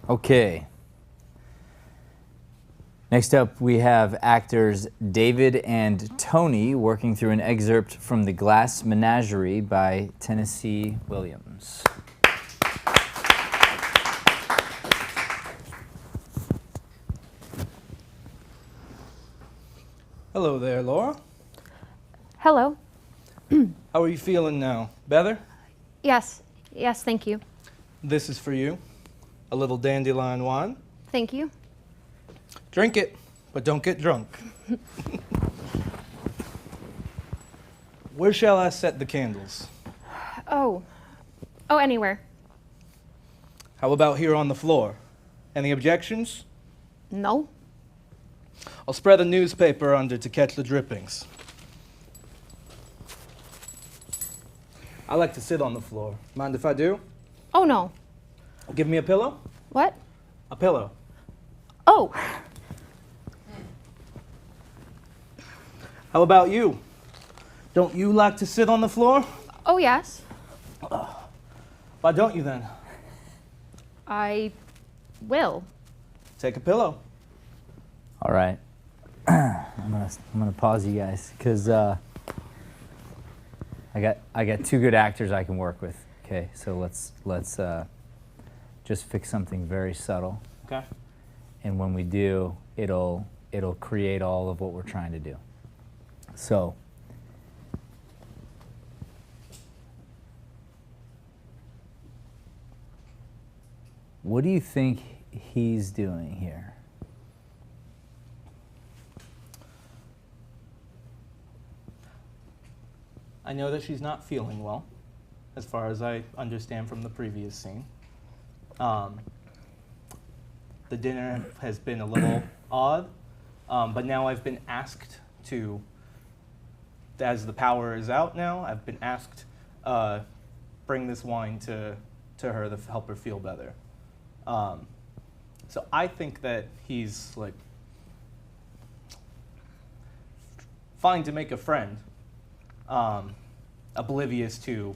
Okay. Next up, we have actors David and Toni working through an excerpt from The Glass Menagerie by Tennessee Williams. Hello there, Laura. Hello. How are you feeling now? Better? Yes, thank you. This is for you. A little dandelion wine. Thank you. Drink it, but don't get drunk. Where shall I set the candles? Oh, anywhere. How about here on the floor? Any objections? No? I'll spread a newspaper under to catch the drippings. I like to sit on the floor. Mind if I do? Oh, no. Give me a pillow? What? A pillow. Oh. How about you? Don't you like to sit on the floor? Oh, yes. Why don't you then? I will. Take a pillow. All right. I'm gonna pause you guys because I got two good actors I can work with. Okay, so let's just fix something very subtle. Okay. And when we do, it'll create all of what we're trying to do. So what do you think he's doing here? I know that she's not feeling well, as far as I understand from the previous scene. The dinner has been a little odd, but now I've been asked to, as the power is out now, I've been asked bring this wine to her to help her feel better. So I think that he's like fine to make a friend, oblivious to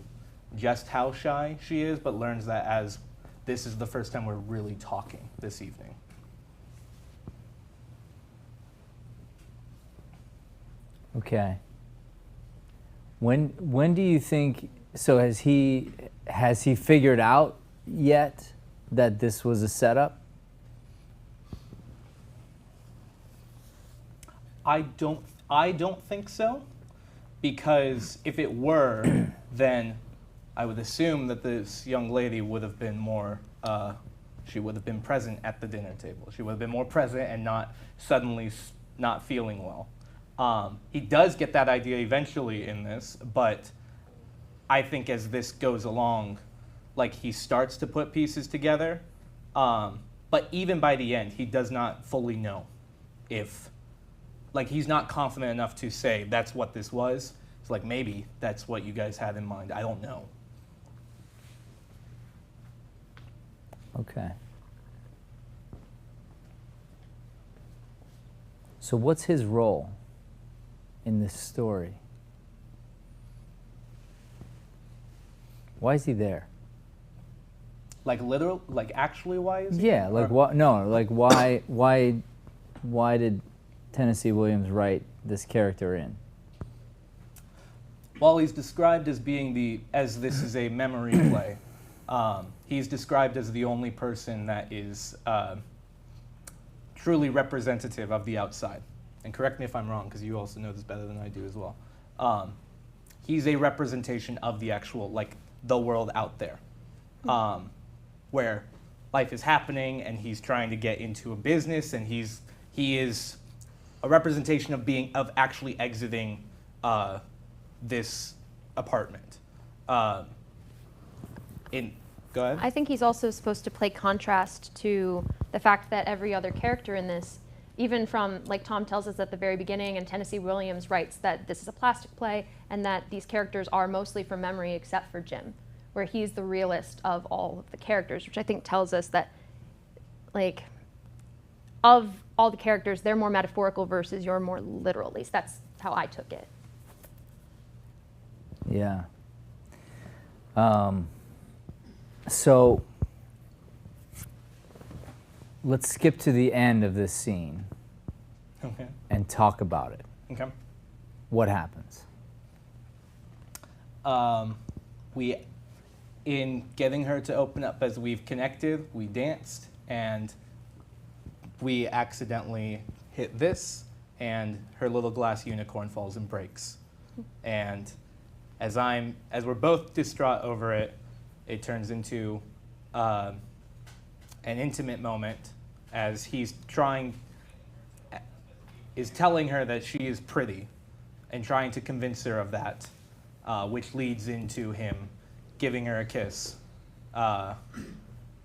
just how shy she is, but learns that as this is the first time we're really talking this evening. Okay. When do you think? So has he figured out yet that this was a setup? I don't think so, because if it were, then I would assume that this young lady would have been more. She would have been present at the dinner table. She would have been more present and not suddenly not feeling well. He does get that idea eventually in this, but I think as this goes along, like he starts to put pieces together, but even by the end, he does not fully know if, like he's not confident enough to say that's what this was. It's like maybe that's what you guys had in mind. I don't know. Okay. So what's his role in this story? Why is he there? Like literal, like actually, why is he? Yeah, like what? No, like why did Tennessee Williams write this character in? While he's described as being as this is a memory play, he's described as the only person that is truly representative of the outside. And correct me if I'm wrong, because you also know this better than I do as well. He's a representation of the actual, like, the world out there, where life is happening, and he's trying to get into a business, and he is a representation of actually exiting this apartment. Go ahead. I think he's also supposed to play contrast to the fact that every other character in this, even from, like Tom tells us at the very beginning, and Tennessee Williams writes that this is a plastic play, and that these characters are mostly from memory except for Jim, where he's the realist of all of the characters, which I think tells us that, like, of all the characters, they're more metaphorical versus you're more literal. At least that's how I took it. Yeah. So let's skip to the end of this scene Okay. and talk about it. Okay. What happens? We, in getting her to open up as we've connected, we danced and we accidentally hit this and her little glass unicorn falls and breaks. And as we're both distraught over it, it turns into an intimate moment as is telling her that she is pretty and trying to convince her of that, which leads into him giving her a kiss,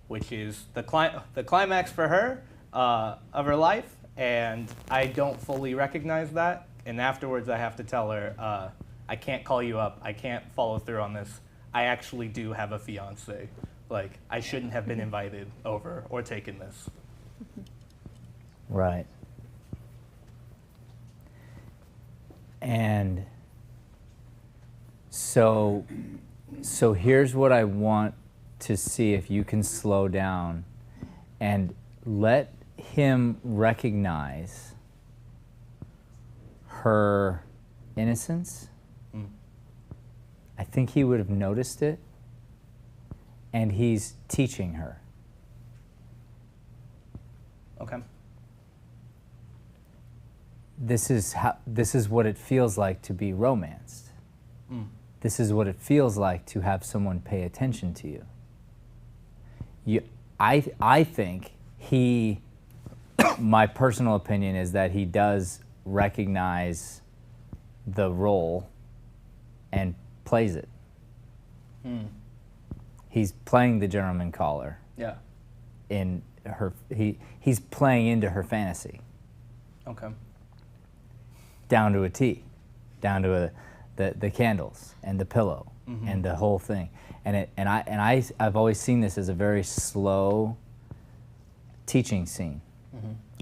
which is the climax for her of her life, and I don't fully recognize that. And afterwards, I have to tell her, I can't call you up. I can't follow through on this. I actually do have a fiance. Like, I shouldn't have been invited over or taken this. Right. And so here's what I want to see if you can slow down and let him recognize her innocence. I think he would have noticed it, and he's teaching her. Okay. This is what it feels like to be romanced. This is what it feels like to have someone pay attention to you. I think he, my personal opinion is that he does recognize the role and plays it. He's playing the gentleman caller. Yeah. In her, he's playing into her fantasy. Okay. Down to a T, down to the candles and the pillow and the whole thing. And I've always seen this as a very slow teaching scene,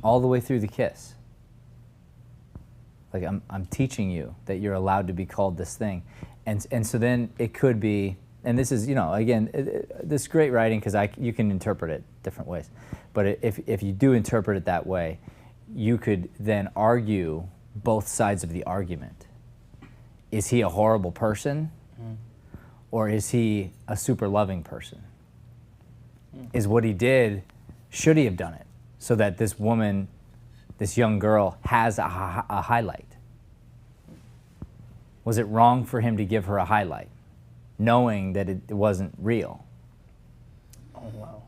all the way through the kiss. Like I'm teaching you that you're allowed to be called this thing, and so then it could be, and this is, again, this is great writing because you can interpret it different ways, but if you do interpret it that way, you could then argue both sides of the argument. Is he a horrible person, or is he a super loving person? Is what he did, should he have done it so that this woman, this young girl, has a highlight? Was it wrong for him to give her a highlight, knowing that it wasn't real? Oh, wow.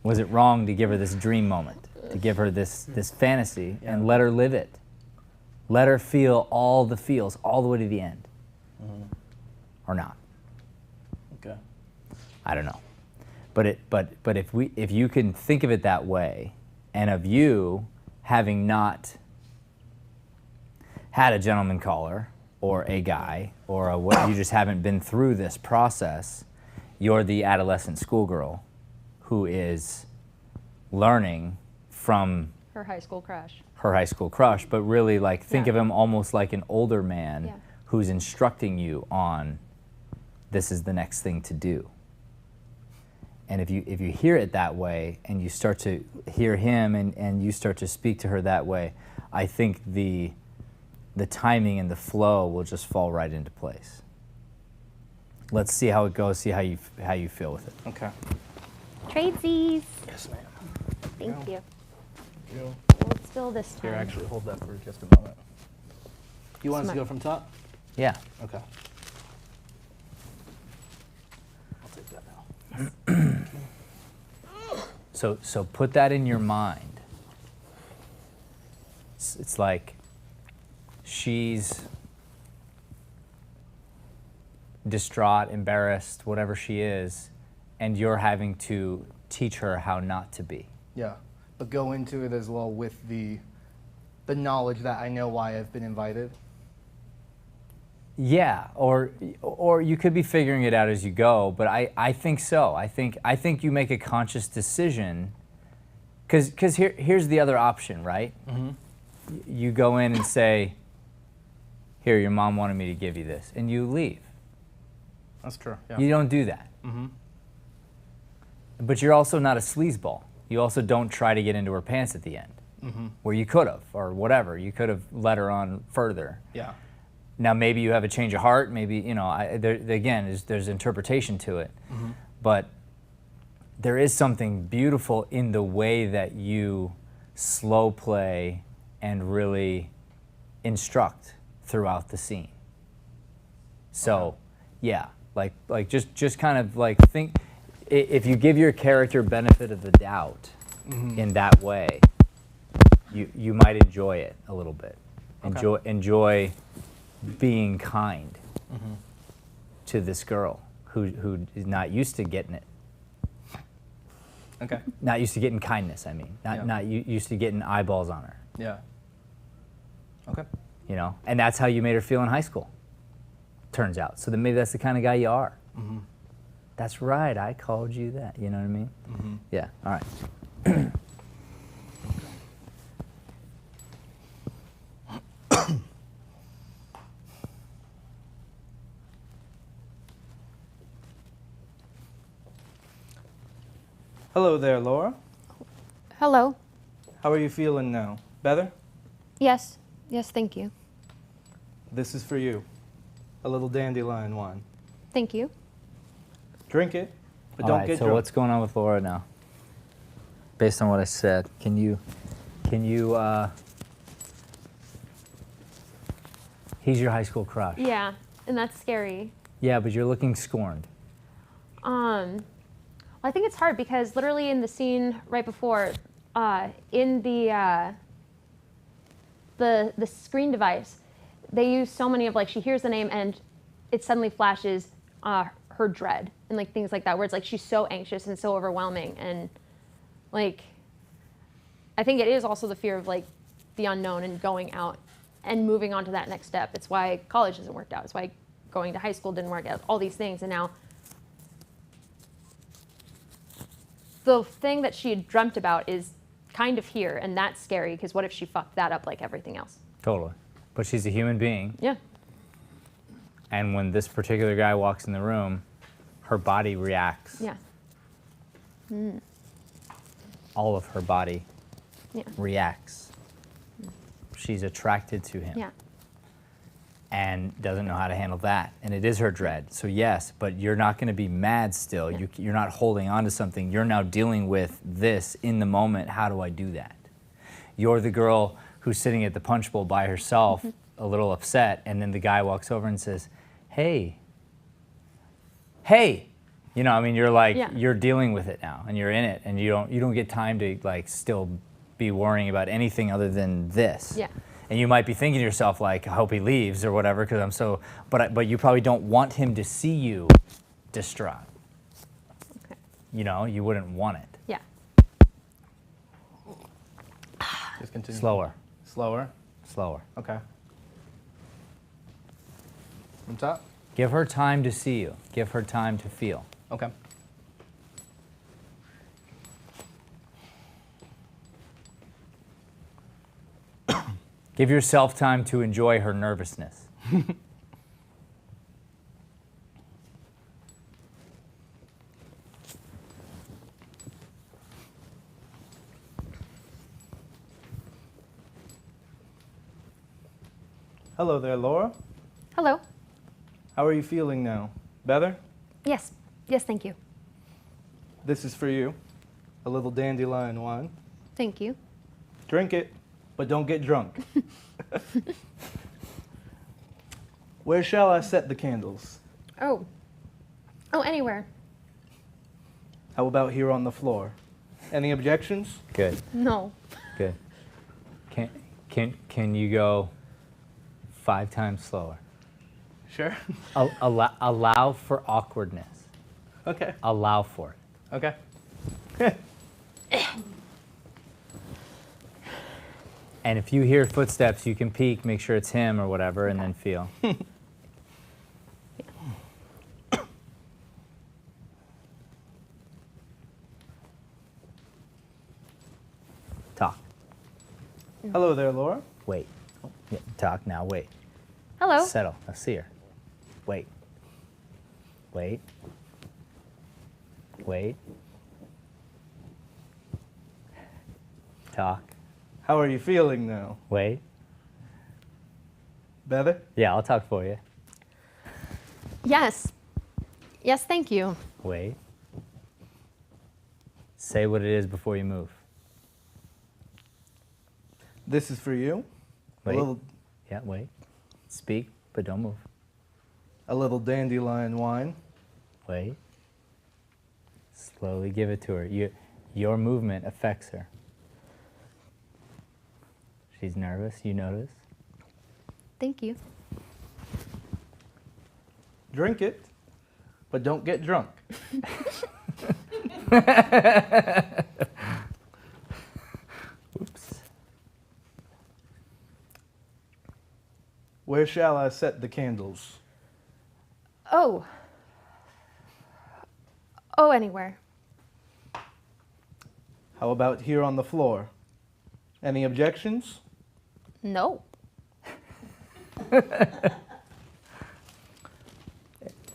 Was it wrong to give her this dream moment, to give her this fantasy and let her live it? Let her feel all the feels all the way to the end, or not? Okay. I don't know, but if you can think of it that way, and of you having not had a gentleman caller or a guy or you just haven't been through this process, you're the adolescent schoolgirl who is learning from Her high school crush. her high school crush, but really think of him almost like an older man who's instructing you on this is the next thing to do. And if you hear it that way and you start to hear him and you start to speak to her that way, I think the timing and the flow will just fall right into place. Let's see how it goes, see how you feel with it. Okay. Tradesies. Yes, ma'am. Thank you. You. Hold still this time. Here, actually, hold that for just a moment. You want us to go from top? Yeah. Okay. I'll take that now. So put that in your mind. It's like she's distraught, embarrassed, whatever she is, and you're having to teach her how not to be. Yeah, but go into it as well with the knowledge that I know why I've been invited. Yeah, or you could be figuring it out as you go, but I think so. I think you make a conscious decision, because here's the other option, right? You go in and say, here, your mom wanted me to give you this, and you leave. That's true. Yeah. You don't do that. But you're also not a sleazeball. you also don't try to get into her pants at the end, where you could have, or whatever. You could have led her on further. Yeah. Now maybe you have a change of heart. Maybe, you know, there's interpretation to it, but there is something beautiful in the way that you slow play and really instruct throughout the scene. So, yeah, like just kind of like think, if you give your character benefit of the doubt in that way, you might enjoy it a little bit. Enjoy being kind to this girl who is not used to getting it. Okay. Not used to getting kindness, I mean. Not used to getting eyeballs on her. Yeah. Okay. You know? And that's how you made her feel in high school, turns out. So then maybe that's the kind of guy you are. That's right, I called you that. You know what I mean? Yeah, all right. Hello there, Laura. Hello. How are you feeling now? Better? Yes. Yes, thank you. This is for you. A little dandelion wine. Thank you. Drink it, but All don't right, get so drunk. what's going on with Laura now? Based on what I said, can you, he's your high school crush. Yeah, and that's scary. Yeah, but you're looking scorned. I think it's hard because literally in the scene right before, in the screen device, they use so many of, like, she hears the name and it suddenly flashes her dread and like things like that, where it's like she's so anxious and so overwhelming, and like I think it is also the fear of like the unknown and going out and moving on to that next step. It's why college hasn't worked out. It's why going to high school didn't work out. All these things, and now the thing that she had dreamt about is kind of here, and that's scary because what if she fucked that up like everything else? Totally. But she's a human being. Yeah. And when this particular guy walks in the room, her body reacts. Yeah. All of her body Yeah. reacts. She's attracted to him. Yeah. And doesn't know how to handle that. And it is her dread. So yes, but you're not going to be mad still. Yeah. You're not holding on to something. You're now dealing with this in the moment. How do I do that? You're the girl who's sitting at the punch bowl by herself, a little upset, and then the guy walks over and says, hey. You know, I mean, you're like, Yeah. you're dealing with it now, and you're in it, and you don't get time to like still be worrying about anything other than this. Yeah. And you might be thinking to yourself, like, I hope he leaves or whatever, because I'm so, but you probably don't want him to see you distraught. Okay. You know, you wouldn't want it. Yeah. Just continue. Slower, Slower. slower. Okay. From top. Give her time to see you. Give her time to feel. Okay. Give yourself time to enjoy her nervousness. Hello there, Laura. Hello. How are you feeling now? Better? Yes. Yes, thank you. This is for you. A little dandelion wine. Thank you. Drink it, but don't get drunk. Where shall I set the candles? Oh. Oh, anywhere. How about here on the floor? Any objections? Good, No. good. Can you go 5 times slower? Sure. Allow for awkwardness. Okay. Allow for it. Okay. And if you hear footsteps, you can peek, make sure it's him or whatever, and then feel. Talk. Hello there, Laura. Wait. Yeah, talk now. Wait. Hello. Settle. Now see her. Wait. Wait. Wait. Talk. How are you feeling now? Wait. Better? Yeah, I'll talk for you. Yes. Yes, thank you. Wait. Say what it is before you move. This is for you. Wait. A little, Yeah, wait. Speak, but don't move. a little dandelion wine. Wait. Slowly give it to her. Your movement affects her. She's nervous, you notice. Thank you. Drink it, but don't get drunk. Oops. Where shall I set the candles? Oh. Oh, anywhere. How about here on the floor? Any objections? No.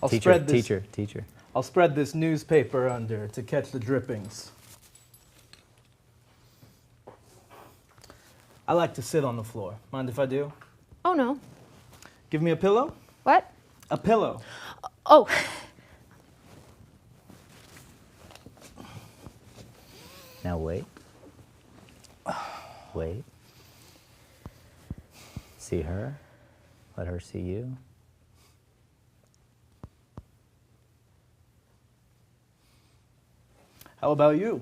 I'll Teacher, spread this, teacher. I'll spread this newspaper under to catch the drippings. I like to sit on the floor. Mind if I do? Oh, no. Give me a pillow? What? A pillow. Oh. Now wait. Wait. See her. Let her see you. How about you?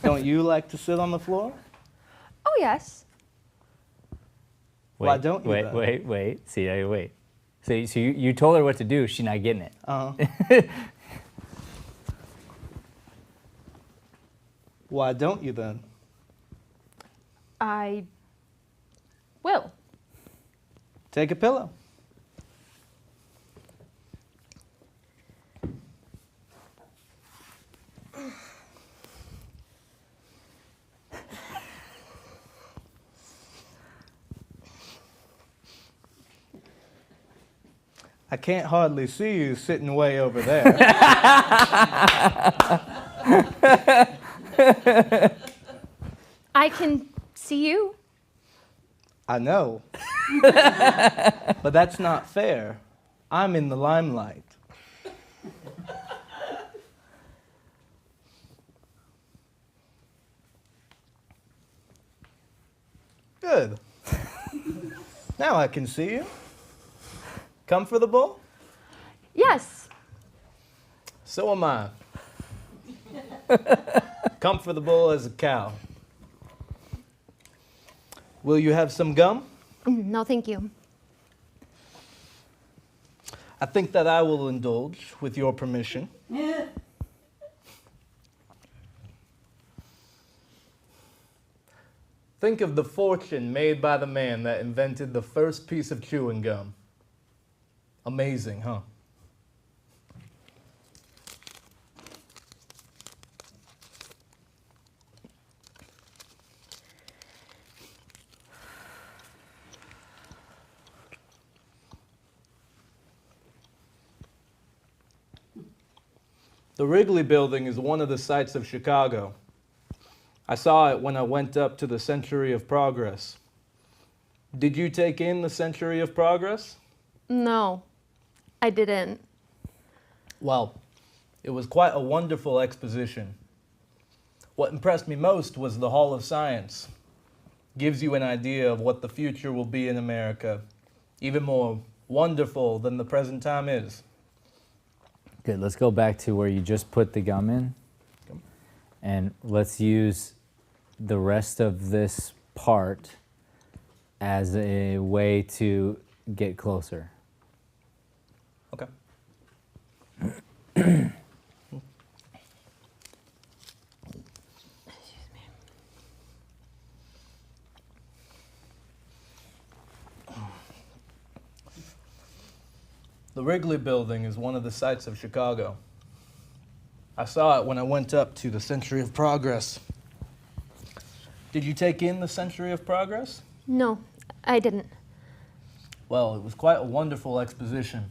Don't you like to sit on the floor? Oh, yes. Why don't you, Wait, then? wait. See, now wait. So you told her what to do. She's not getting it. Uh-huh. Why don't you then? I will. Take a pillow. I can't hardly see you sitting way over there. I can see you. I know. But that's not fair. I'm in the limelight. Good. Now I can see you. Comfortable? Yes. So am I. Comfortable as a cow. Will you have some gum? No, thank you. I think that I will indulge, with your permission. Think of the fortune made by the man that invented the first piece of chewing gum. Amazing, huh? The Wrigley Building is one of the sights of Chicago. I saw it when I went up to the Century of Progress. Did you take in the Century of Progress? No, I didn't. Well, it was quite a wonderful exposition. What impressed me most was the Hall of Science. Gives you an idea of what the future will be in America, even more wonderful than the present time is. Good. Let's go back to where you just put the gum in, and let's use the rest of this part as a way to get closer. Okay. The Wrigley Building is one of the sights of Chicago. I saw it when I went up to the Century of Progress. Did you take in the Century of Progress? No, I didn't. Well, it was quite a wonderful exposition.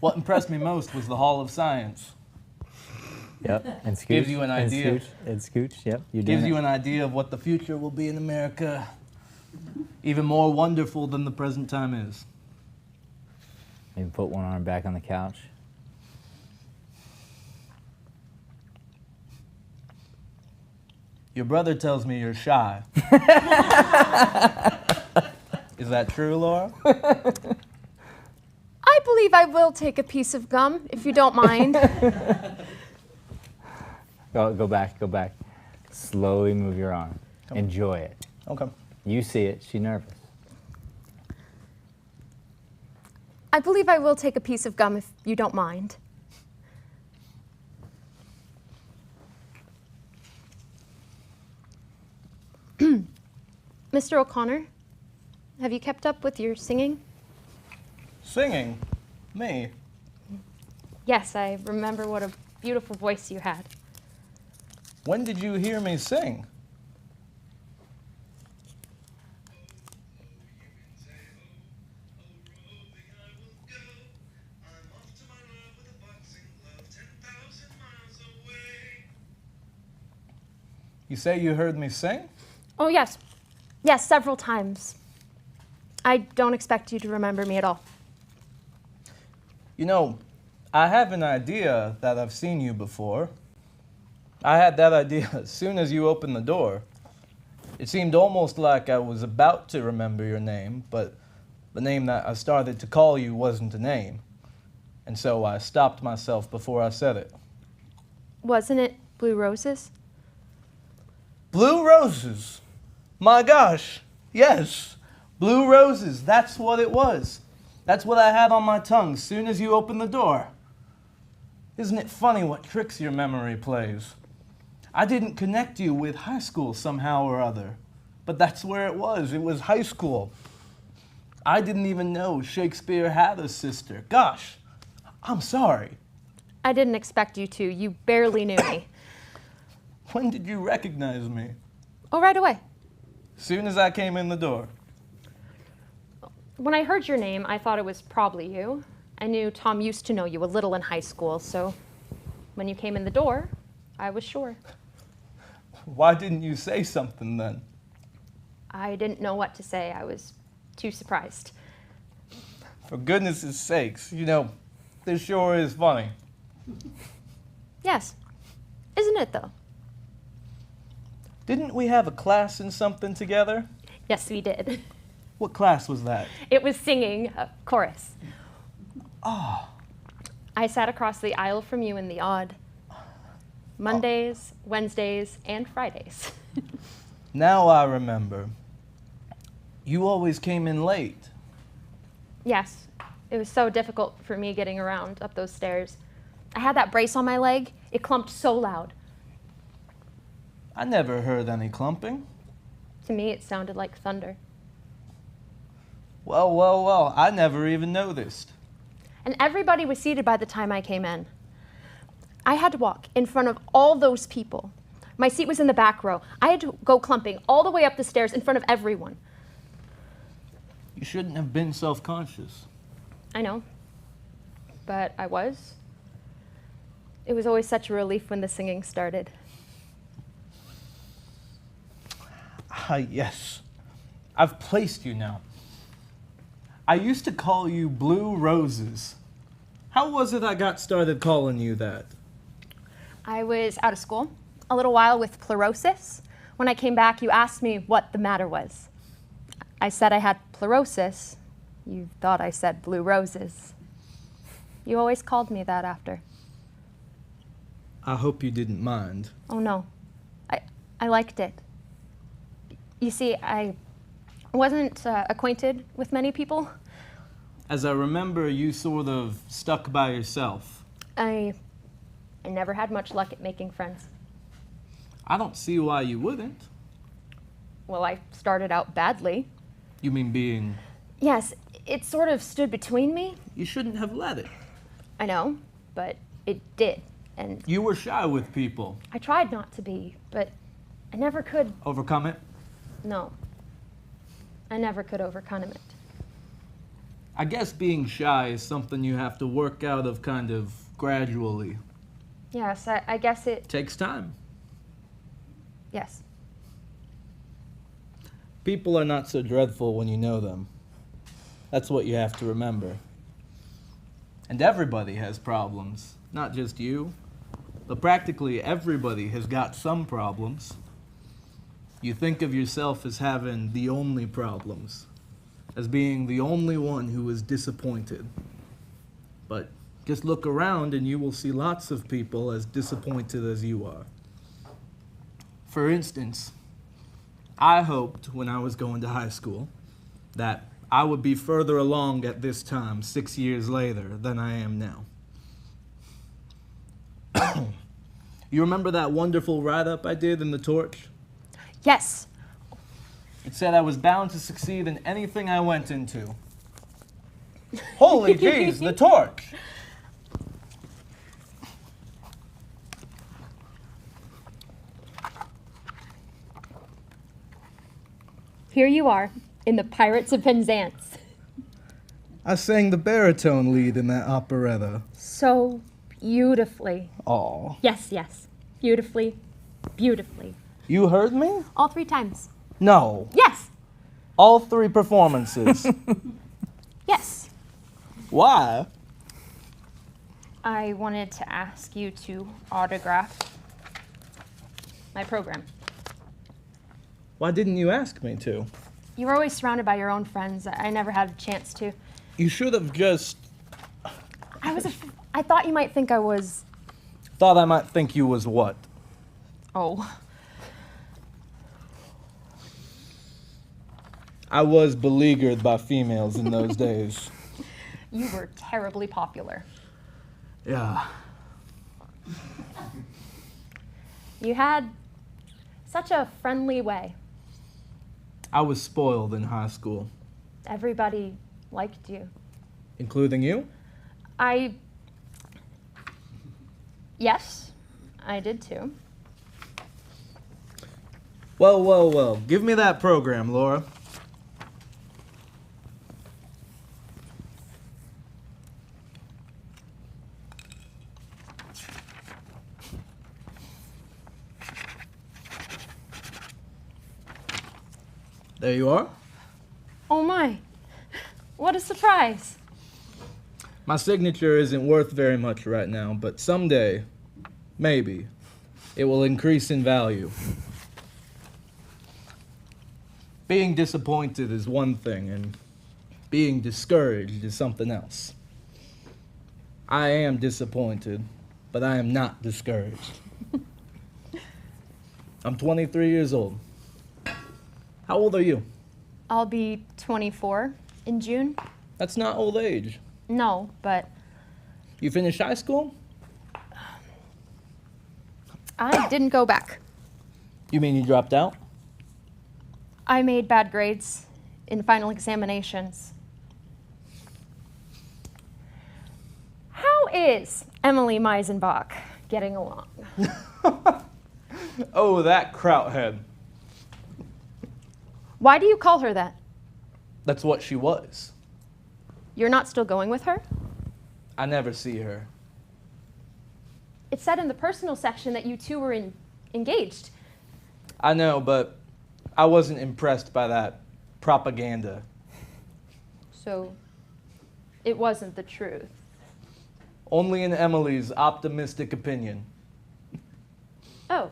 What impressed me most was the Hall of Science. Yep. And scooch. Gives you an idea. And scooch. Yep. You're doing Gives you it. an idea of what the future will be in America. Even more wonderful than the present time is. Maybe put one arm back on the couch. Your brother tells me you're shy. Is that true, Laura? I believe I will take a piece of gum, if you don't mind. Go back. Slowly move your arm. Enjoy it. Okay. You see it. She's nervous. I believe I will take a piece of gum, if you don't mind. Mr. O'Connor, have you kept up with your singing? Singing? Me? Yes, I remember what a beautiful voice you had. When did you hear me sing? You say you heard me sing? Oh, yes. Yes, several times. I don't expect you to remember me at all. You know, I have an idea that I've seen you before. I had that idea as soon as you opened the door. It seemed almost like I was about to remember your name, but the name that I started to call you wasn't a name. And so I stopped myself before I said it. Wasn't it Blue Roses? Blue roses. My gosh, yes. Blue roses, that's what it was. That's what I had on my tongue as soon as you opened the door. Isn't it funny what tricks your memory plays? I didn't connect you with high school somehow or other, but that's where it was. It was high school. I didn't even know Shakespeare had a sister. Gosh, I'm sorry. I didn't expect you to. You barely knew me. When did you recognize me? Oh, right away. Soon as I came in the door. When I heard your name, I thought it was probably you. I knew Tom used to know you a little in high school, so when you came in the door, I was sure. Why didn't you say something then? I didn't know what to say. I was too surprised. For goodness sakes, you know, this sure is funny. Yes. Isn't it, though? Didn't we have a class in something together? Yes, we did. What class was that? It was singing chorus. Oh, I sat across the aisle from you in the odd Mondays, Wednesdays, and Fridays. now I remember. You always came in late. Yes, it was so difficult for me getting around up those stairs. I had that brace on my leg. It clumped so loud. I never heard any clumping. To me, it sounded like thunder. Well, I never even noticed. And everybody was seated by the time I came in. I had to walk in front of all those people. My seat was in the back row. I had to go clumping all the way up the stairs in front of everyone. You shouldn't have been self-conscious. I know, but I was. It was always such a relief when the singing started. Ah, yes. I've placed you now. I used to call you Blue Roses. How was it I got started calling you that? I was out of school a little while with pleurosis. When I came back, you asked me what the matter was. I said I had pleurosis. You thought I said blue roses. You always called me that after. I hope you didn't mind. Oh, no. I liked it. You see, I wasn't acquainted with many people. As I remember, you sort of stuck by yourself. I never had much luck at making friends. I don't see why you wouldn't. Well, I started out badly. You mean being... Yes, it sort of stood between me. You shouldn't have let it. I know, but it did. And You were shy with people. I tried not to be, but I never could. Overcome it? No. I never could overcome it. I guess being shy is something you have to work out of kind of gradually. Yes, I guess it. Takes time. Yes. People are not so dreadful when you know them. That's what you have to remember. And everybody has problems, not just you, but practically everybody has got some problems. You think of yourself as having the only problems, as being the only one who is disappointed. But just look around and you will see lots of people as disappointed as you are. For instance, I hoped when I was going to high school that I would be further along at this time, 6 years later, than I am now. You remember that wonderful write-up I did in The Torch? Yes. It said I was bound to succeed in anything I went into. Holy jeez, The Torch! Here you are, in the Pirates of Penzance. I sang the baritone lead in that operetta. So beautifully. Aw. Yes, yes. Beautifully, beautifully. You heard me? All 3 times. No. Yes. All 3 performances. Yes. Why? I wanted to ask you to autograph my program. Why didn't you ask me to? You were always surrounded by your own friends. I never had a chance to. You should have just I thought you might think I was. thought I might think you was what? Oh. I was beleaguered by females in those days. You were terribly popular. Yeah. You had such a friendly way. I was spoiled in high school. Everybody liked you. Including you? Yes, I did too. Well, well, well. Give me that program, Laura. There you are. Oh my, what a surprise. My signature isn't worth very much right now, but someday, maybe, it will increase in value. Being disappointed is one thing, and being discouraged is something else. I am disappointed, but I am not discouraged. I'm 23 years old. How old are you? I'll be 24 in June. That's not old age. No, but You finished high school? I didn't go back. You mean you dropped out? I made bad grades in final examinations. How is Emily Meisenbach getting along? Oh, that krauthead. Why do you call her that? That's what she was. You're not still going with her? I never see her. It said in the personal section that you two were engaged. I know, but I wasn't impressed by that propaganda. So it wasn't the truth. Only in Emily's optimistic opinion. Oh.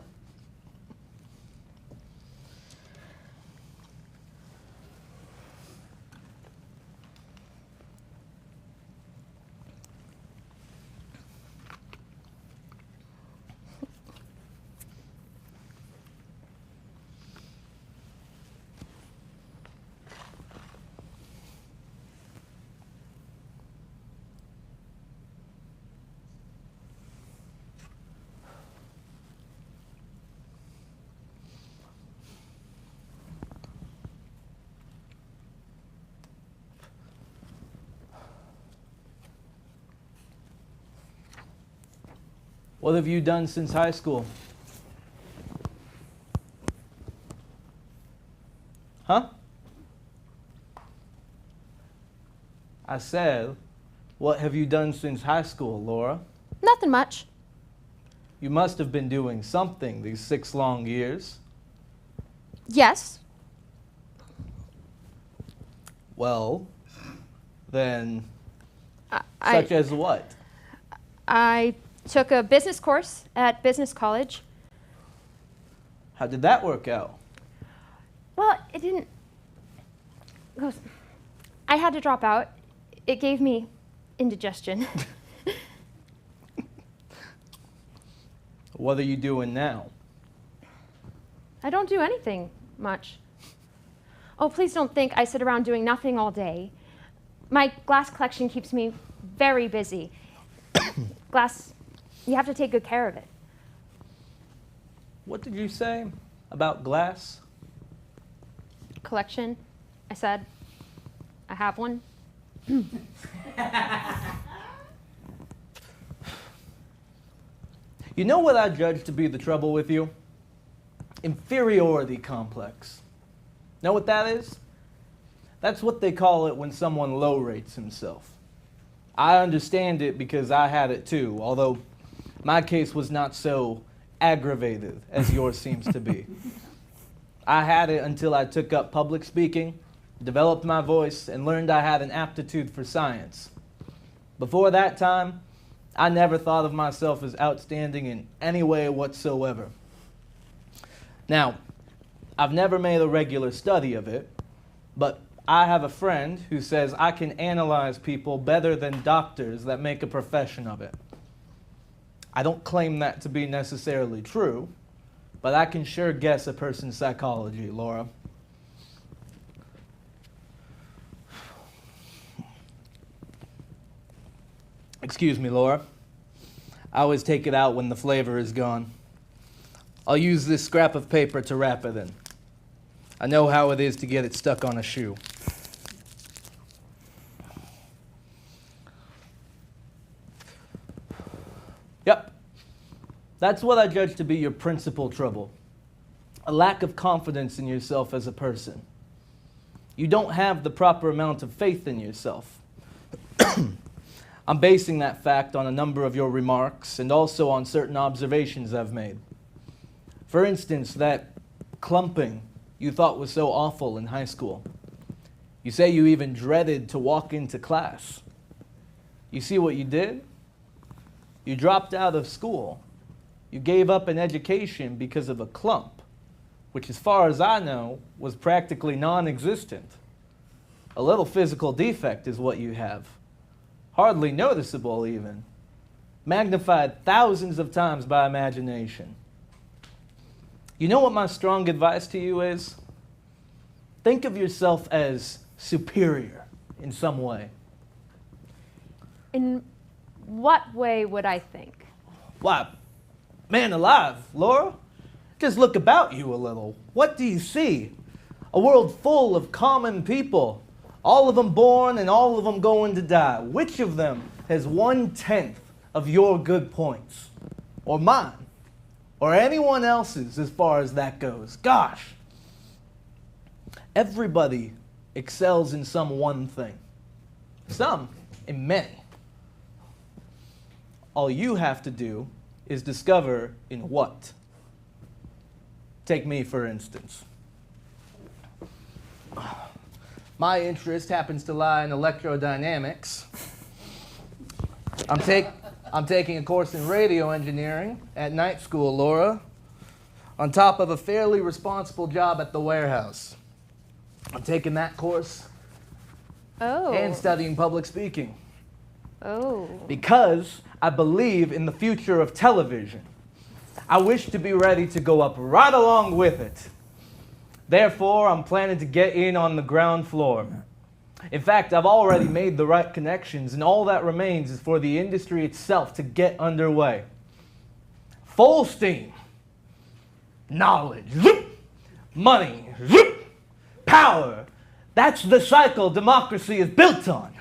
What have you done since high school? Huh? I said, what have you done since high school, Laura? Nothing much. you must have been doing something these 6 long years. Yes. Well, then, I- such as what? I took a business course at business college. How did that work out? Well, it didn't. I had to drop out. It gave me indigestion. What are you doing now? I don't do anything much. Oh, please don't think I sit around doing nothing all day. My glass collection keeps me very busy. Glass, you have to take good care of it. What did you say about glass? Collection, I said. I have one. You know what I judge to be the trouble with you? Inferiority complex. Know what that is? That's what they call it when someone low rates himself. I understand it because I had it too, although my case was not so aggravated as yours seems to be. I had it until I took up public speaking, developed my voice, and learned I had an aptitude for science. Before that time, I never thought of myself as outstanding in any way whatsoever. Now, I've never made a regular study of it, but I have a friend who says I can analyze people better than doctors that make a profession of it. I don't claim that to be necessarily true, but I can sure guess a person's psychology, Laura. Excuse me, Laura. I always take it out when the flavor is gone. I'll use this scrap of paper to wrap it in. I know how it is to get it stuck on a shoe. Yep. That's what I judge to be your principal trouble. A lack of confidence in yourself as a person. You don't have the proper amount of faith in yourself. I'm basing that fact on a number of your remarks and also on certain observations I've made. For instance, that clumping you thought was so awful in high school. You say you even dreaded to walk into class. You see what you did? You dropped out of school. You gave up an education because of a clump, which as far as I know, was practically non-existent. A little physical defect is what you have. Hardly noticeable even. Magnified thousands of times by imagination. You know what my strong advice to you is? Think of yourself as superior in some way. In what way would I think? Why, man alive, Laura. Just look about you a little. What do you see? A world full of common people. All of them born and all of them going to die. Which of them has 1/10 of your good points? Or mine? Or anyone else's as far as that goes? Gosh. Everybody excels in some one thing. Some in many. All you have to do is discover in what. Take me, for instance. My interest happens to lie in electrodynamics. I'm taking a course in radio engineering at night school, Laura, on top of a fairly responsible job at the warehouse. I'm taking that course Oh. and studying public speaking Oh. because I believe in the future of television. I wish to be ready to go up right along with it. Therefore, I'm planning to get in on the ground floor. In fact, I've already made the right connections, and all that remains is for the industry itself to get underway. Full steam. Knowledge. Zoop. Money. Zoop. Power. That's the cycle democracy is built on.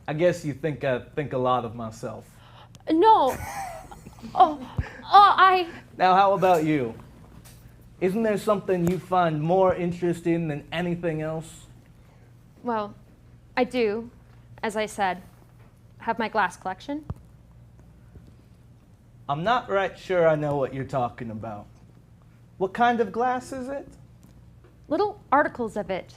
I guess you think I think a lot of myself. No. I. Now, how about you? Isn't there something you find more interesting than anything else? Well, I do. as I said, have my glass collection. I'm not right sure I know what you're talking about. What kind of glass is it? Little articles of it.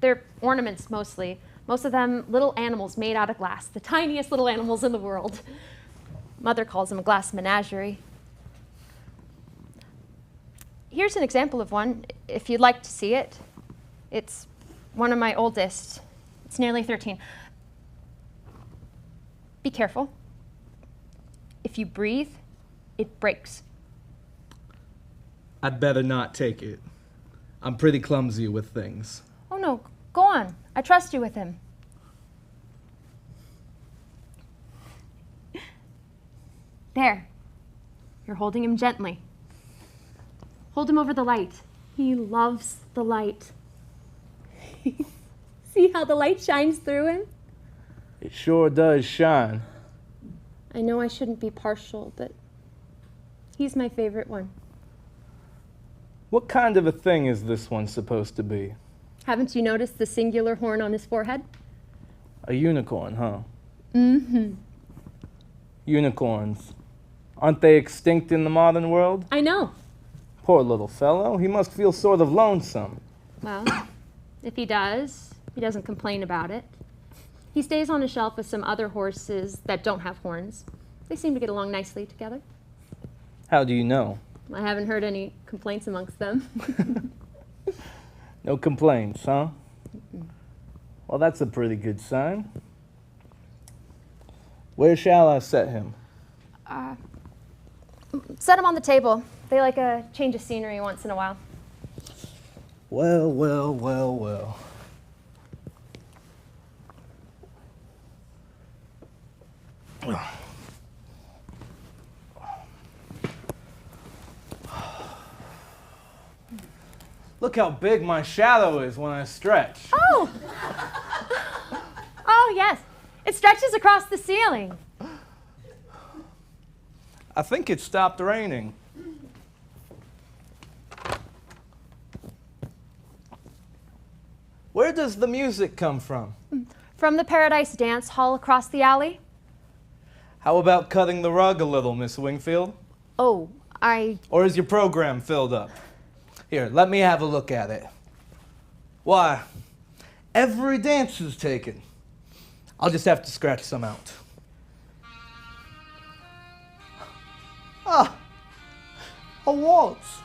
They're ornaments mostly. Most of them little animals made out of glass, the tiniest little animals in the world. Mother calls them a glass menagerie. Here's an example of one, if you'd like to see it. It's one of my oldest. It's nearly 13. Be careful. If you breathe, it breaks. I'd better not take it. I'm pretty clumsy with things. Oh no, go on. I trust you with him. There. You're holding him gently. Hold him over the light. He loves the light. See how the light shines through him? It sure does shine. I know I shouldn't be partial, but he's my favorite one. What kind of a thing is this one supposed to be? Haven't you noticed the singular horn on his forehead? A unicorn, huh? Mm-hmm. Unicorns. Aren't they extinct in the modern world? I know. Poor little fellow. He must feel sort of lonesome. Well, if he does, he doesn't complain about it. He stays on a shelf with some other horses that don't have horns. They seem to get along nicely together. How do you know? I haven't heard any complaints amongst them. No complaints, huh? Well, that's a pretty good sign. Where shall I set him? Set him on the table. They like a change of scenery once in a while. Well, well, well, well. Look how big my shadow is when I stretch. Oh! Oh, yes. It stretches across the ceiling. I think it stopped raining. Where does the music come from? From the Paradise Dance Hall across the alley. How about cutting the rug a little, Miss Wingfield? Oh, Or is your program filled up? Here, let me have a look at it. Why, every dance is taken. I'll just have to scratch some out. Ah, a waltz.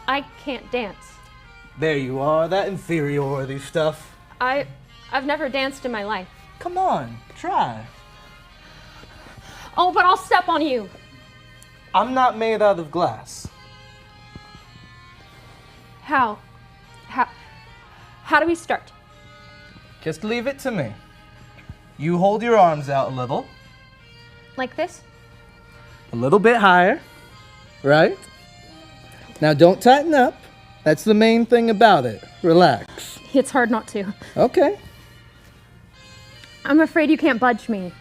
I can't dance. There you are, that inferiority stuff. I've never danced in my life. Come on, try. Oh, but I'll step on you. I'm not made out of glass. How? How do we start? Just leave it to me. You hold your arms out a little. Like this? A little bit higher, right? Now don't tighten up. That's the main thing about it. Relax. It's hard not to. Okay. I'm afraid you can't budge me.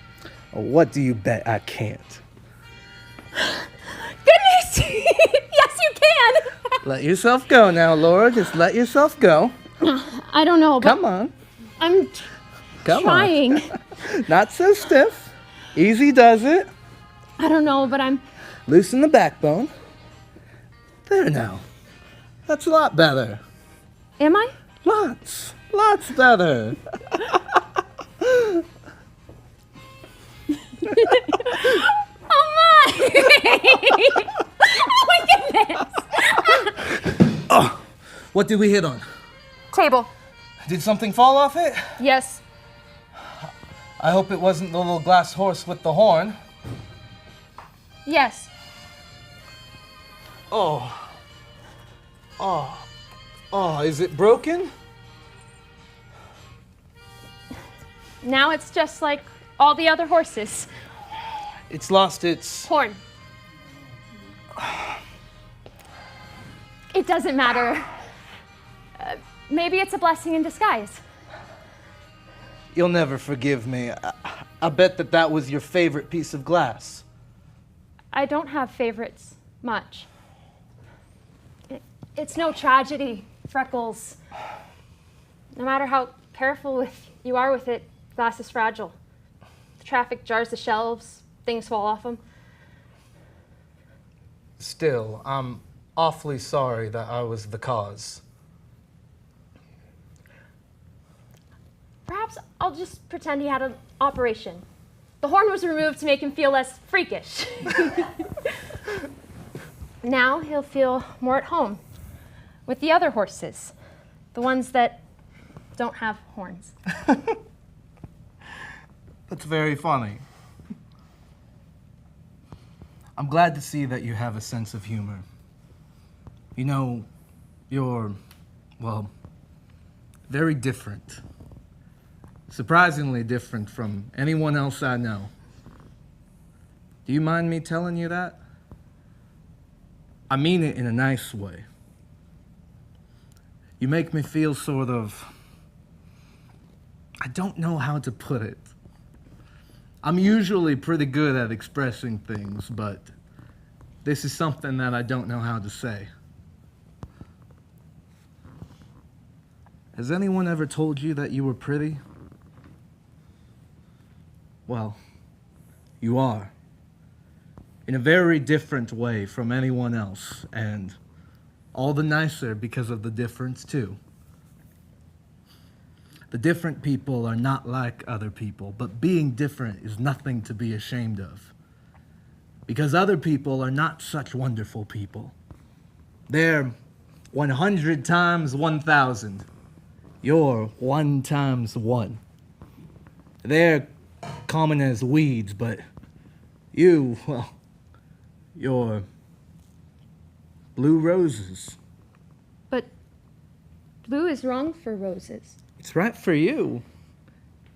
What do you bet I can't? Goodness! Yes, you can! Let yourself go now, Laura. Just let yourself go. I don't know, but Come on. I'm Come trying. on. Not so stiff. Easy does it. I don't know, but I'm... Loosen the backbone. There now. That's a lot better. Am I? Lots better. Oh my! Oh my goodness! Oh, what did we hit on? Table. Did something fall off it? Yes. I hope it wasn't the little glass horse with the horn. Yes. Oh, is it broken? Now it's just like all the other horses. It's lost its... Horn. It doesn't matter. Maybe it's a blessing in disguise. You'll never forgive me. I bet that was your favorite piece of glass. I don't have favorites much. It's no tragedy, Freckles. No matter how careful you are with it, glass is fragile. The traffic jars the shelves, things fall off them. Still, I'm awfully sorry that I was the cause. Perhaps I'll just pretend he had an operation. The horn was removed to make him feel less freakish. Now he'll feel more at home with the other horses, the ones that don't have horns. That's very funny. I'm glad to see that you have a sense of humor. You know, you're, well, very different. Surprisingly different from anyone else I know. Do you mind me telling you that? I mean it in a nice way. You make me feel sort of, I don't know how to put it. I'm usually pretty good at expressing things, but this is something that I don't know how to say. Has anyone ever told you that you were pretty? Well, you are. In a very different way from anyone else, and all the nicer because of the difference, too. The different people are not like other people, but being different is nothing to be ashamed of. Because other people are not such wonderful people. They're 100 times 1,000. You're 1 times 1. They're common as weeds, but you, well, you're blue roses. But blue is wrong for roses. It's right for you.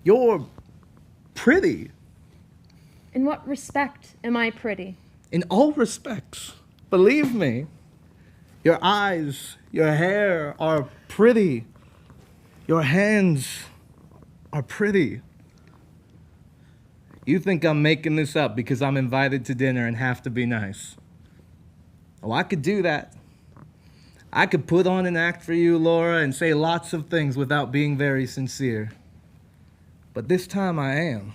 You're pretty. In what respect am I pretty? In all respects. Believe me. Your eyes, your hair are pretty. Your hands are pretty. You think I'm making this up because I'm invited to dinner and have to be nice. Oh, I could do that. I could put on an act for you, Laura, and say lots of things without being very sincere. But this time I am.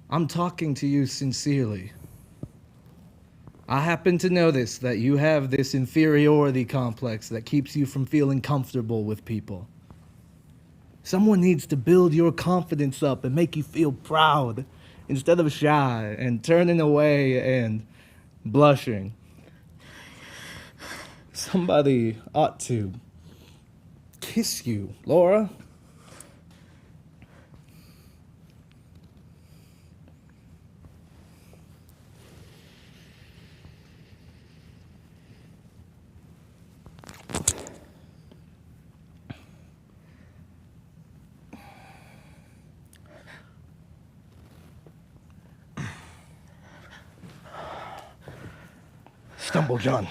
I'm talking to you sincerely. I happen to notice that you have this inferiority complex that keeps you from feeling comfortable with people. Someone needs to build your confidence up and make you feel proud instead of shy and turning away and blushing. Somebody ought to kiss you, Laura. Stumble, John.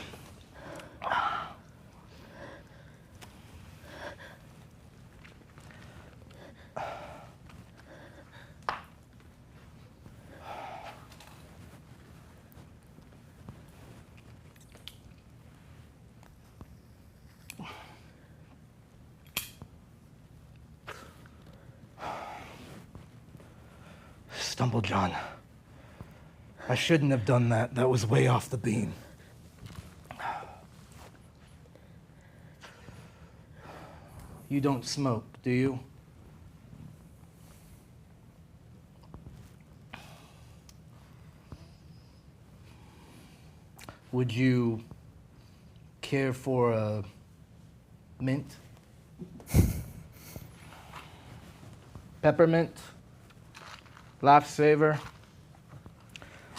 Stumble, John. I shouldn't have done that. That was way off the beam. You don't smoke, do you? Would you care for a mint? Peppermint? Lifesaver?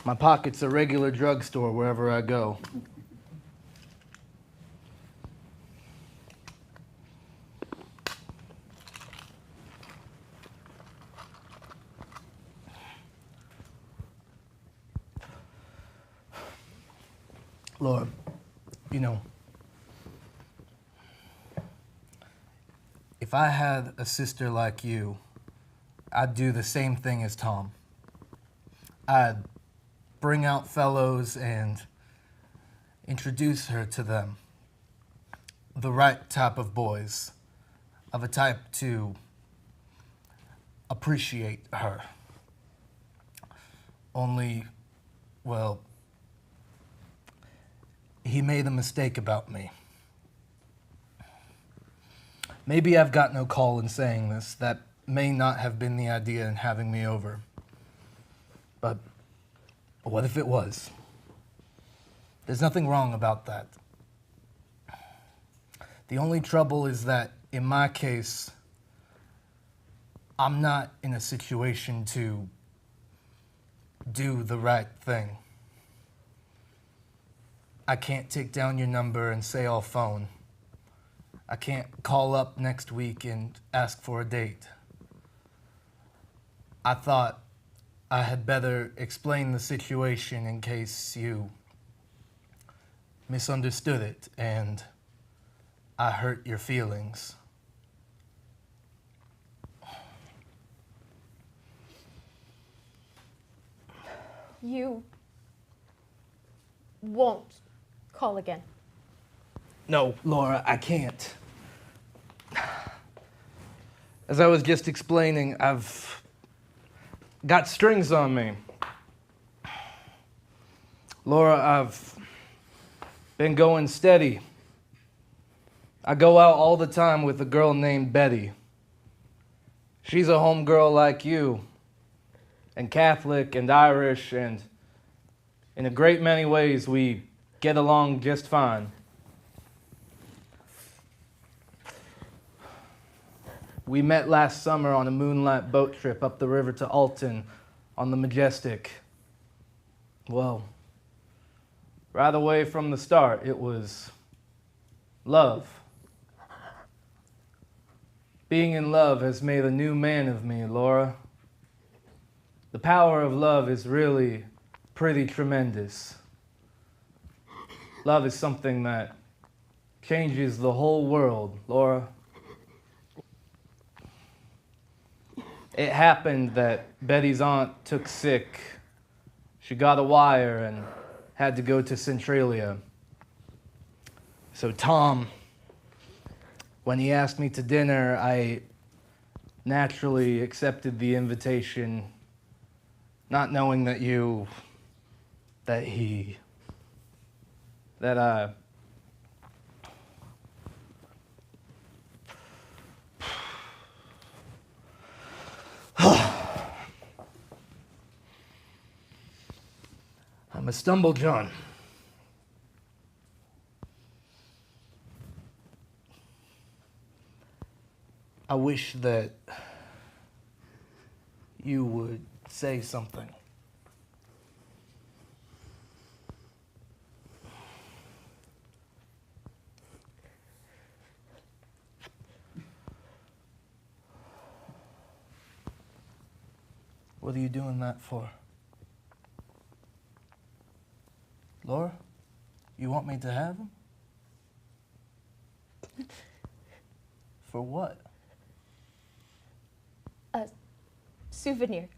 My pocket's a regular drugstore wherever I go. Laura, you know, if I had a sister like you, I'd do the same thing as Tom. I'd bring out fellows and introduce her to them. the right type of boys, of a type to appreciate her. Only, well, he made a mistake about me. Maybe I've got no call in saying this. That may not have been the idea in having me over. But what if it was? There's nothing wrong about that. The only trouble is that, in my case, I'm not in a situation to do the right thing. I can't take down your number and say I'll phone. I can't call up next week and ask for a date. I thought I had better explain the situation in case you misunderstood it and I hurt your feelings. You won't call again. No, Laura, I can't. As I was just explaining, I've got strings on me. Laura, I've been going steady. I go out all the time with a girl named Betty. She's a homegirl like you, and Catholic and Irish, and in a great many ways we get along just fine. We met last summer on a moonlight boat trip up the river to Alton on the Majestic. Well, right away from the start, it was love. Being in love has made a new man of me, Laura. The power of love is really pretty tremendous. Love is something that changes the whole world, Laura. It happened that Betty's aunt took sick. She got a wire and had to go to Centralia. So Tom, when he asked me to dinner, I naturally accepted the invitation, not knowing that I'm a stumble John. I wish that you would say something. What are you doing that for? Laura, you want me to have him? For what? A souvenir.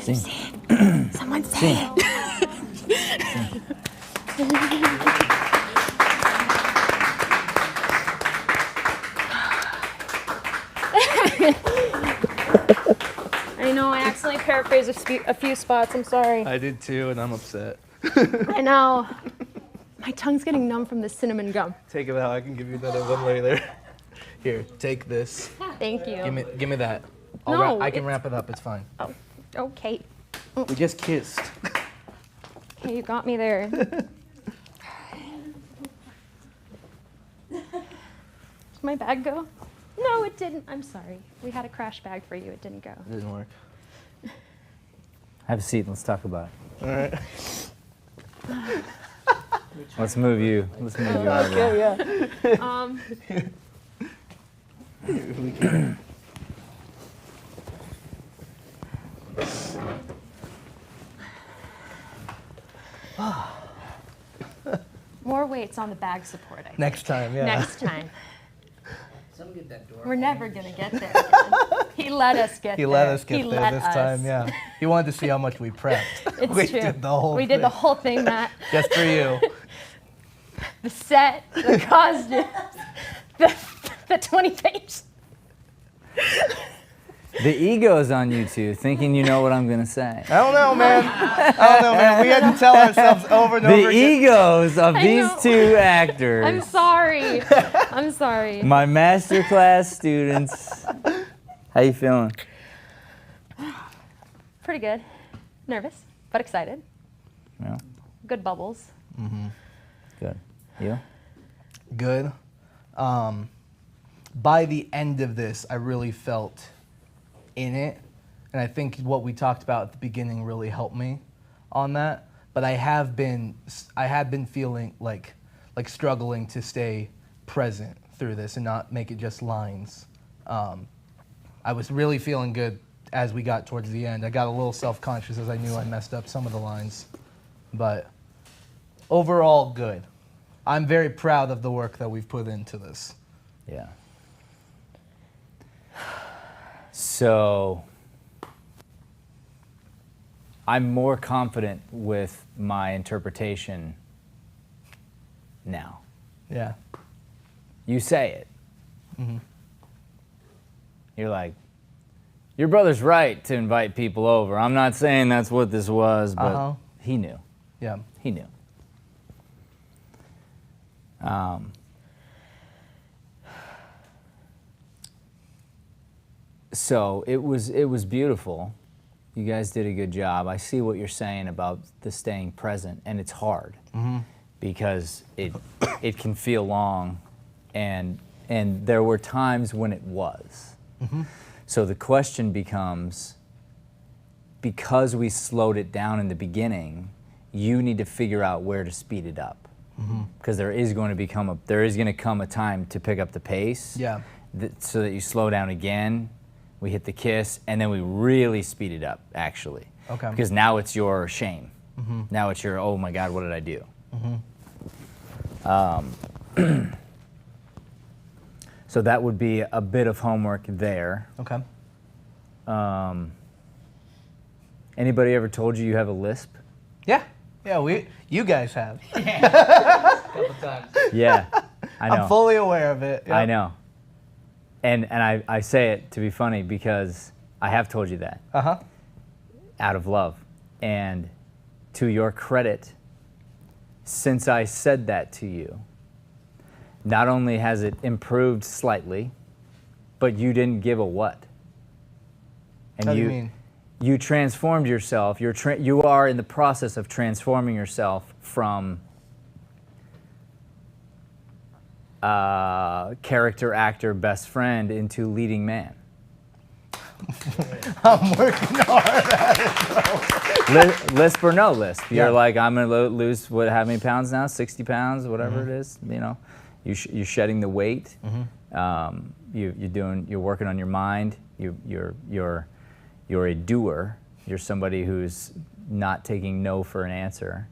Sing. Someone sing. I know, I accidentally paraphrased a few spots. I'm sorry. I did too, and I'm upset. I know. My tongue's getting numb from the cinnamon gum. Take it out. I can give you another one later. Here, take this. Thank you. Give me that. No, I can wrap it up. It's fine. Oh, okay. We just kissed. Okay, you got me there. Did my bag go? No, it didn't. I'm sorry. We had a crash bag for you. It didn't go. It didn't work. Have a seat. Let's talk about it. All right. Let's move you. Let's move you out of there. Okay, yeah. More weights on the bag support, I think. Next time, yeah. Next time. Someone get that door. We're never going to get there again. He let us get there. He let us get He there let this us. time, yeah. He wanted to see how much we prepped. It's we true. did the whole we thing. did the whole thing, Matt. Just for you. The set, the costumes, the 20 pages. The ego's on you two, thinking you know what I'm gonna say. I don't know, man. We had to tell ourselves over and over The again. egos of I these know. two actors. I'm sorry. I'm sorry. My masterclass students. How you feeling? Pretty good. Nervous, but excited. Yeah, Good bubbles. good. You? Good. By the end of this, I really felt in it, and I think what we talked about at the beginning really helped me on that. But I had been feeling like struggling to stay present through this and not make it just lines. I was really feeling good as we got towards the end. I got a little self-conscious as I knew I messed up some of the lines, but overall good. I'm very proud of the work that we've put into this. Yeah. So, I'm more confident with my interpretation now. Yeah. You say it. You're like, your brother's right to invite people over. I'm not saying that's what this was, but he knew. Yeah. He knew. So it was beautiful. You guys did a good job. I see what you're saying about the staying present, and it's hard because it can feel long, and there were times when it was. So the question becomes, because we slowed it down in the beginning, you need to figure out where to speed it up, because there is going to come a time to pick up the pace. Yeah. So that you slow down again. We hit the kiss, and then we really speed it up, actually. Okay. Because now it's your shame. Now it's your, oh my God, what did I do? So that would be a bit of homework there. Okay. Anybody ever told you have a lisp? Yeah. Yeah, you guys have. Couple times. Yeah, I know. I'm fully aware of it. I know. And I say it to be funny because I have told you that. Out of love. And to your credit, since I said that to you, not only has it improved slightly, but you didn't give a what. And How do you mean? You transformed yourself. You are in the process of transforming yourself from character actor best friend into leading man. I'm working hard at it. Lisp or no lisp. You're Yeah. like, I'm going to lose how many pounds now? 60 pounds, whatever it is. You know, you're shedding the weight. You're working on your mind. You're a doer. You're somebody who's not taking no for an answer,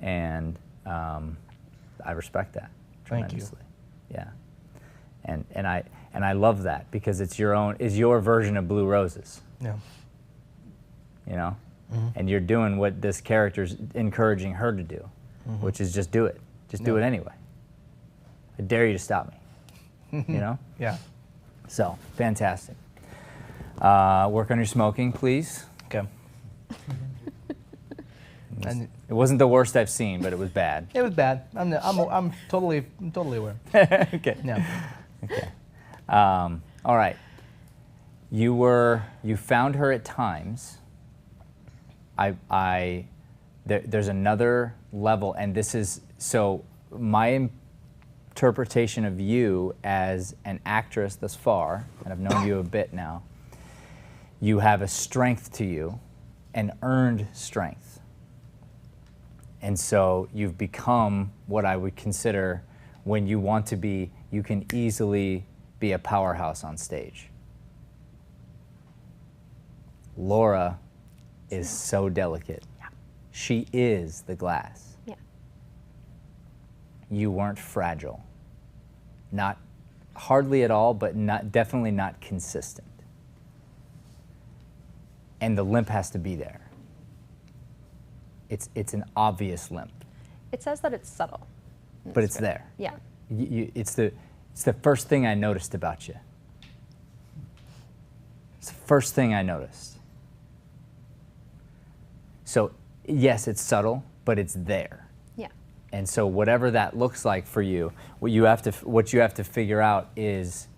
and I respect that Thank you. tremendously. Yeah, and I love that because it's your version of Blue Roses. Yeah. You know, and you're doing what this character's encouraging her to do, which is just do it. Just do it anyway. I dare you to stop me. You know. Yeah. So fantastic. Work on your smoking, please. Okay. And It wasn't the worst I've seen, but it was bad. it was bad. I'm totally aware. Okay. Yeah. Okay. All right. You found her at times. There's another level, and this is so my interpretation of you as an actress thus far, and I've known you a bit now. You have a strength to you, an earned strength. And so you've become what I would consider, when you want to be, you can easily be a powerhouse on stage. Laura is so delicate. Yeah. She is the glass. Yeah. You weren't fragile. Not hardly at all, but definitely not consistent. And the limp has to be there. It's an obvious limp, It says that it's subtle. in but the it's script. there. Yeah. It's the first thing I noticed about you. It's the first thing I noticed. So yes, it's subtle, but it's there. Yeah. And so whatever that looks like for you, what you have to figure out is,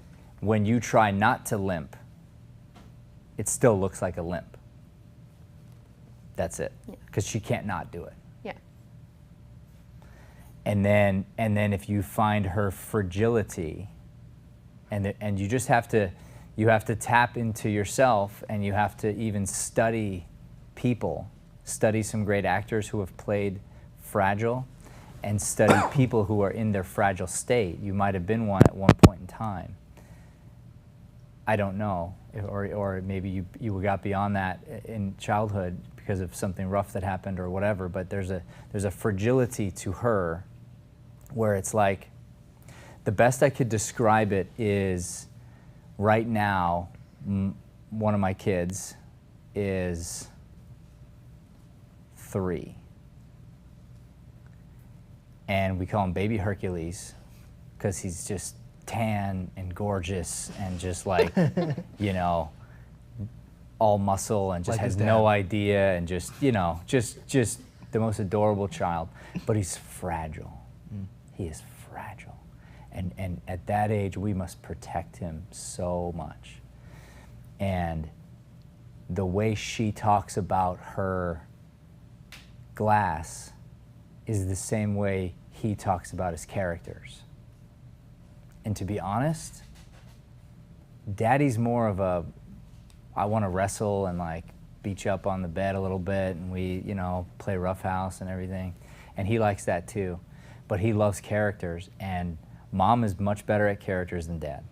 when you try not to limp, it still looks like a limp. That's it. Yeah. Because she can't not do it. Yeah. And then if you find her fragility, and you just have to tap into yourself, and you have to even study people, study some great actors who have played fragile, and study people who are in their fragile state. You might have been one at one point in time. I don't know, or maybe you got beyond that in childhood because of something rough that happened or whatever. But there's a fragility to her, where it's like, the best I could describe it is, right now, one of my kids is 3. And we call him Baby Hercules, because he's just tan and gorgeous and just like, you know, all muscle, and just Like his has dad. no idea, and just, you know, just the most adorable child. But he's fragile. He is fragile. And at that age, we must protect him so much. And the way she talks about her glass is the same way he talks about his characters. And to be honest, Daddy's more of a, I want to wrestle and like beat you up on the bed a little bit, and we, you know, play roughhouse and everything. And he likes that too. But he loves characters, and Mom is much better at characters than Dad.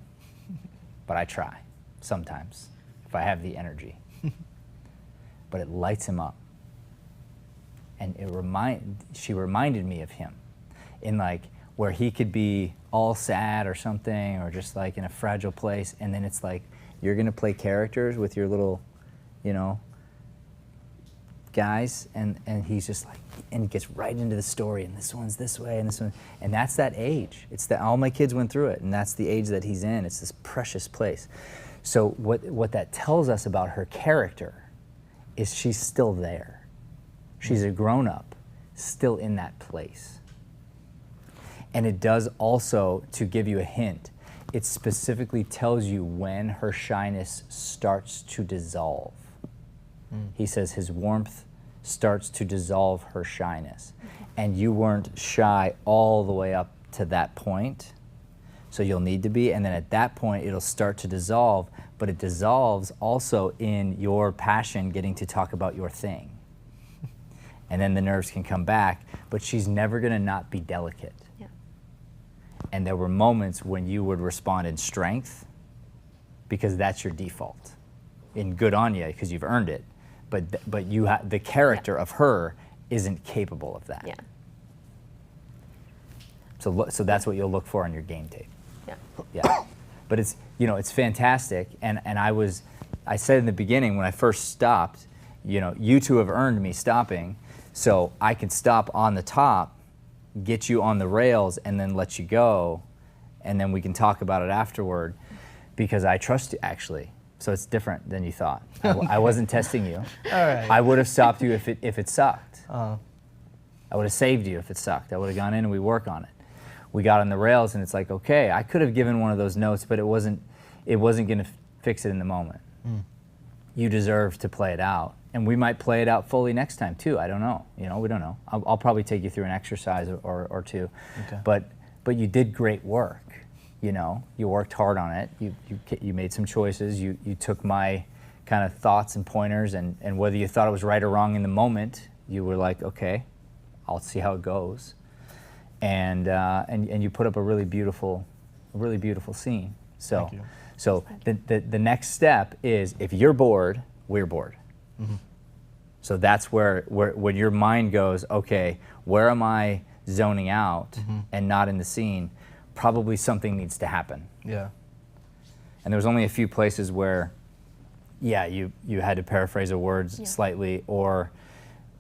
But I try, sometimes, if I have the energy. But it lights him up. And she reminded me of him, in like, where he could be all sad or something, or just like in a fragile place, and then it's like, you're gonna play characters with your little, you know, guys, and he's just like, and he gets right into the story, and this one's this way, and this one, and that's that age. It's that all my kids went through it, and that's the age that he's in. It's this precious place. So what that tells us about her character is she's still there. She's a grown-up, still in that place. And it does also, to give you a hint, it specifically tells you when her shyness starts to dissolve. He says his warmth starts to dissolve her shyness. And you weren't shy all the way up to that point, so you'll need to be. And then at that point, it'll start to dissolve, but it dissolves also in your passion getting to talk about your thing. And then the nerves can come back, but she's never gonna not be delicate. Yeah. And there were moments when you would respond in strength, because that's your default. In good on you, because you've earned it. But you the character of her isn't capable of that. Yeah. So that's what you'll look for on your game tape. Yeah. Yeah. But it's, you know, it's fantastic. And I said in the beginning when I first stopped, you know, you two have earned me stopping, so I can stop on the top, get you on the rails, and then let you go, and then we can talk about it afterward, because I trust you, actually. So it's different than you thought. I wasn't testing you. All right. I would have stopped you if it sucked. Uh, I would have saved you if it sucked. I would have gone in and we work on it. We got on the rails, and it's like, okay, I could have given one of those notes, but it wasn't going to fix it in the moment. You deserve to play it out, and we might play it out fully next time too. I don't know. You know, we don't know. I'll probably take you through an exercise or two. Okay. But you did great work. You know, you worked hard on it. You made some choices. You took my kind of thoughts and pointers, and whether you thought it was right or wrong in the moment, you were like, okay, I'll see how it goes, and you put up a really beautiful scene. So, Thank you. so the next step is, if you're bored, we're bored. Mm-hmm. So that's where when your mind goes, okay, where am I zoning out and not in the scene? Probably something needs to happen. Yeah. And there was only a few places where, yeah, you had to paraphrase a word slightly, or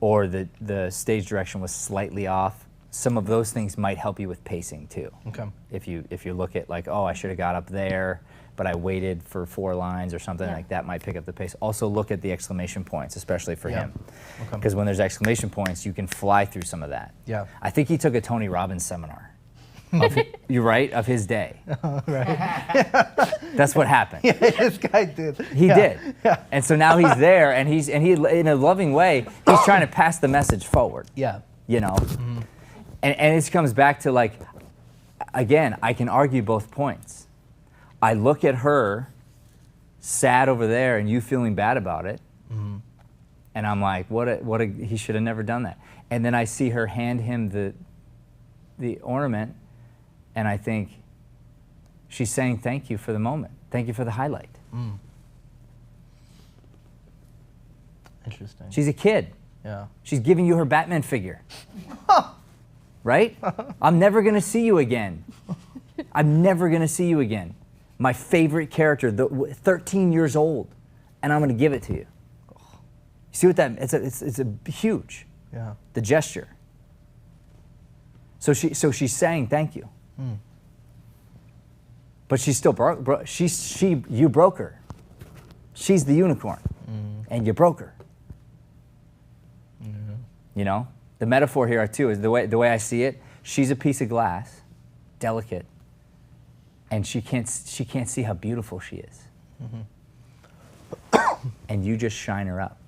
the stage direction was slightly off. Some of those things might help you with pacing too. Okay. If you look at like, oh, I should have got up there, but I waited for 4 lines or something like that, might pick up the pace. Also look at the exclamation points, especially for him. Okay. Because when there's exclamation points, you can fly through some of that. Yeah. I think he took a Tony Robbins seminar. You're right, of his day. That's what happened. Yeah, this guy did. He did. Yeah. And so now he's there, and he in a loving way, he's trying to pass the message forward. Yeah. You know? And it comes back to, like, again, I can argue both points. I look at her sad over there and you feeling bad about it, and I'm like, he should have never done that. And then I see her hand him the ornament, and I think she's saying thank you for the moment. Thank you for the highlight. Interesting. She's a kid. Yeah. She's giving you her Batman figure. Right? I'm never going to see you again. I'm never going to see you again. My favorite character, 13 years old, and I'm going to give it to you. You see what that, it's a huge, Yeah. the gesture. So she's saying thank you. But she's still you broke her. She's the unicorn, and you broke her. You know, the metaphor here too is the way I see it. She's a piece of glass, delicate, and she can't see how beautiful she is. And you just shine her up.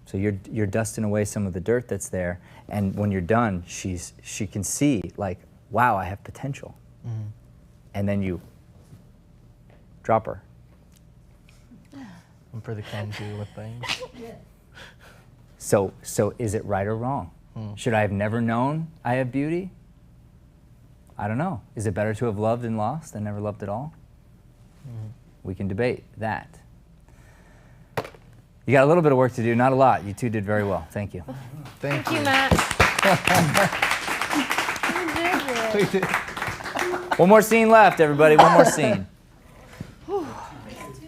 So you're dusting away some of the dirt that's there, and when you're done, she can see, like, wow, I have potential. And then you drop her. I'm pretty clumsy with things. So is it right or wrong? Should I have never known I have beauty? I don't know. Is it better to have loved and lost than never loved at all? We can debate that. You got a little bit of work to do, not a lot. You two did very well. Thank you. Thank you, Matt. You did it. One more scene left, everybody. One more scene.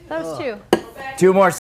That was 2. 2 more